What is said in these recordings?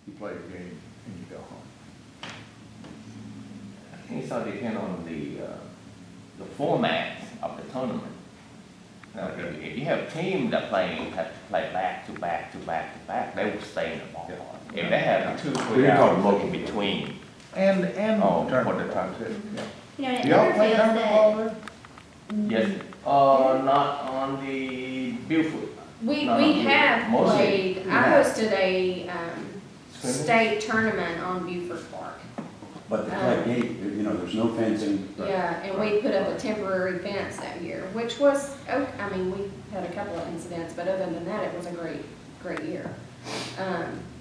you play a game and you go home. I think it's all depend on the format of the tournament. Now, if you have a team that have to play back to back to back to back, they will stay in the ballpark. Yeah. If they have 2, 3 We're hours talking in between, And Oh, tournament for the time too. Yeah. You know, it Do y'all never play feels tournament ball that there? yes, not on the Buford. We No, no, have mostly. played, I Yeah. hosted a Scrimmage? state tournament on Buford Park. But the play gate, you know, there's no fencing. Yeah, and we put up a temporary fence that year, which was, I mean, we had a couple of incidents, but other than that, it was a great year.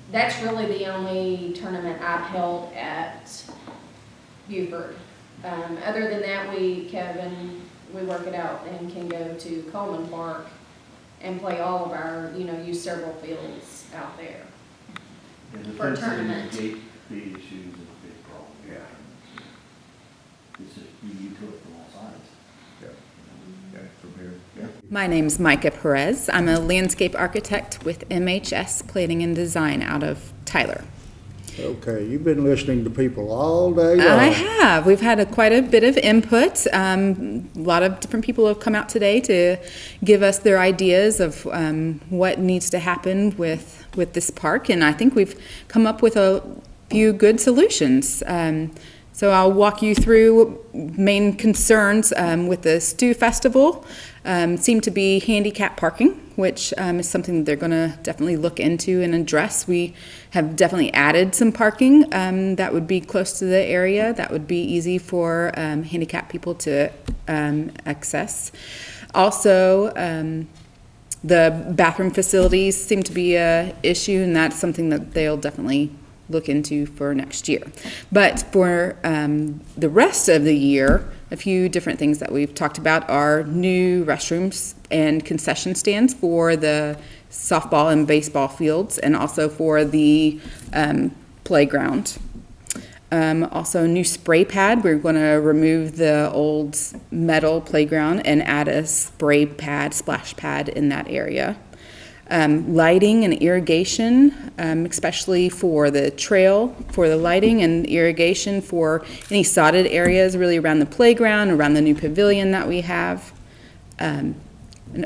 That's really the only tournament I've held at Buford. Other than that, Kevin, we work it out and can go to Coleman Park and play all of our, use several fields out there. Yeah, the For a fencing and tournament. the gate fee issues is a big problem. Yeah. It's just, you to it from all sides. Yeah. Yeah, from here, yeah. My name's Micah Perez. I'm a landscape architect with MHS Planning and Design out of Tyler. Okay, you've been listening to people all day long. I have. We've had quite a bit of input. A lot of different people have come out today to give us their ideas of what needs to happen with this park, and I think we've come up with a few good solutions. So I'll walk you through main concerns with the Stew Festival. Seem to be handicap parking, which is something that they're going to definitely look into and address. We have definitely added some parking that would be close to the area, that would be easy for handicapped people to access. Also, the bathroom facilities seem to be an issue, and that's something that they'll definitely look into for next year. But for the rest of the year, a few different things that we've talked about are new restrooms and concession stands for the softball and baseball fields, and also for the playground. Also new spray pad. We're going to remove the old metal playground and add a spray pad, splash pad in that area. Lighting and irrigation, especially for the trail, for the lighting and irrigation for any sodded areas really around the playground, around the new pavilion that we have. An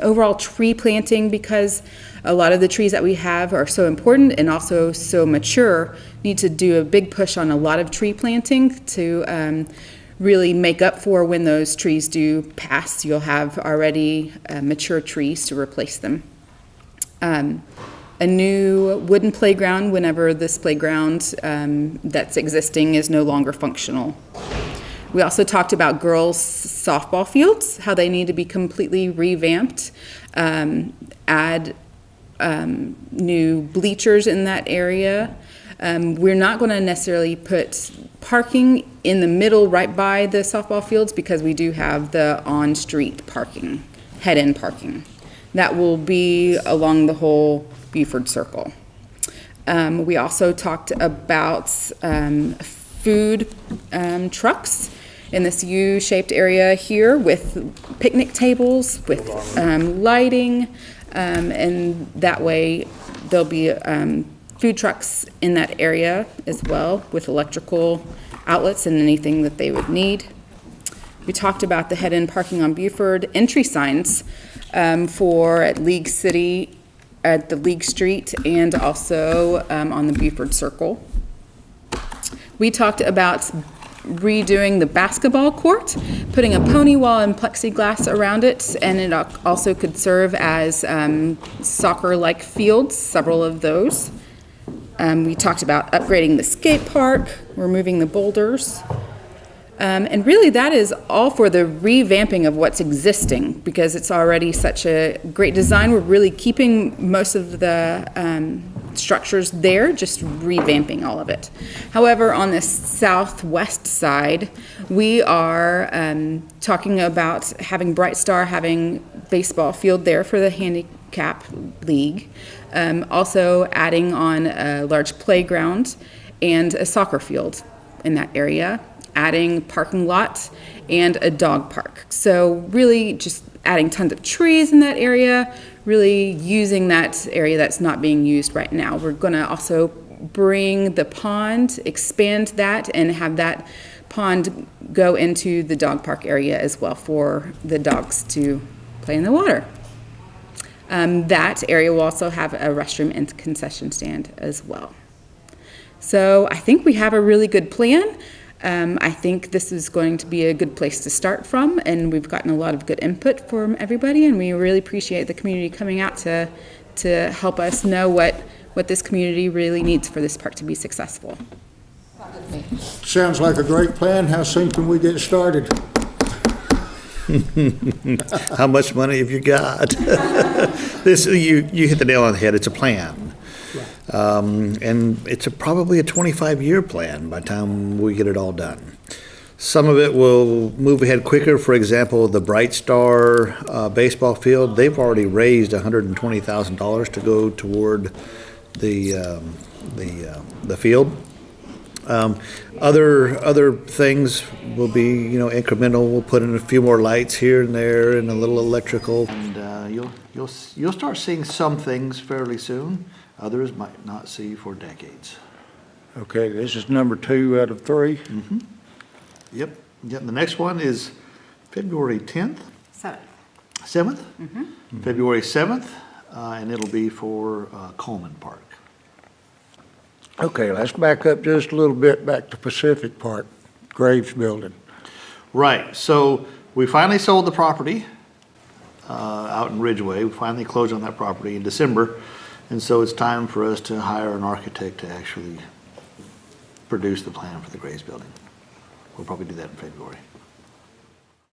overall tree planting, because a lot of the trees that we have are so important and also so mature, need to do a big push on a lot of tree planting to really make up for when those trees do pass. You'll have already mature trees to replace them. A new wooden playground whenever this playground that's existing is no longer functional. We also talked about girls' softball fields, how they need to be completely revamped, add new bleachers in that area. We're not going to necessarily put parking in the middle right by the softball fields, because we do have the on-street parking, head-in parking. That will be along the whole Buford Circle. We also talked about food trucks in this U-shaped area here with picnic tables, with lighting, and that way there'll be food trucks in that area as well, with electrical outlets and anything that they would need. We talked about the head-in parking on Buford, entry signs for at League City, at the League Street, and also on the Buford Circle. We talked about redoing the basketball court, putting a pony wall and plexiglass around it, and it also could serve as soccer-like fields, several of those. We talked about upgrading the skate park, removing the boulders. And really that is all for the revamping of what's existing, because it's already such a great design. We're really keeping most of the structures there, just revamping all of it. However, on the southwest side, we are talking about having Bright Star having baseball field there for the handicap league. Also adding on a large playground and a soccer field in that area, adding parking lots and a dog park. So really just adding tons of trees in that area, really using that area that's not being used right now. We're going to also bring the pond, expand that, and have that pond go into the dog park area as well for the dogs to play in the water. That area will also have a restroom and concession stand as well. So I think we have a really good plan. I think this is going to be a good place to start from, and we've gotten a lot of good input from everybody, and we really appreciate the community coming out to help us know what this community really needs for this park to be successful. Sounds like a great plan. How soon can we get started? How much money have you got? This, you hit the nail on the head. It's a plan. And it's probably a 25-year plan by the time we get it all done. Some of it will move ahead quicker. For example, the Bright Star baseball field, they've already raised $120,000 to go toward the field. Other things will be, incremental. We'll put in a few more lights here and there and a little electrical. And you'll start seeing some things fairly soon. Others might not see for decades. Okay, this is number 2 out of 3. Mm-hmm. Yep. The next one is February 10th. 7th? Mm-hmm. February 7th, and it'll be for Coleman Park. Okay, let's back up just a little bit back to Pacific Park, Graves Building. Right, so we finally sold the property out in Ridgeway. We finally closed on that property in December, and so it's time for us to hire an architect to actually produce the plan for the Graves Building. We'll probably do that in February.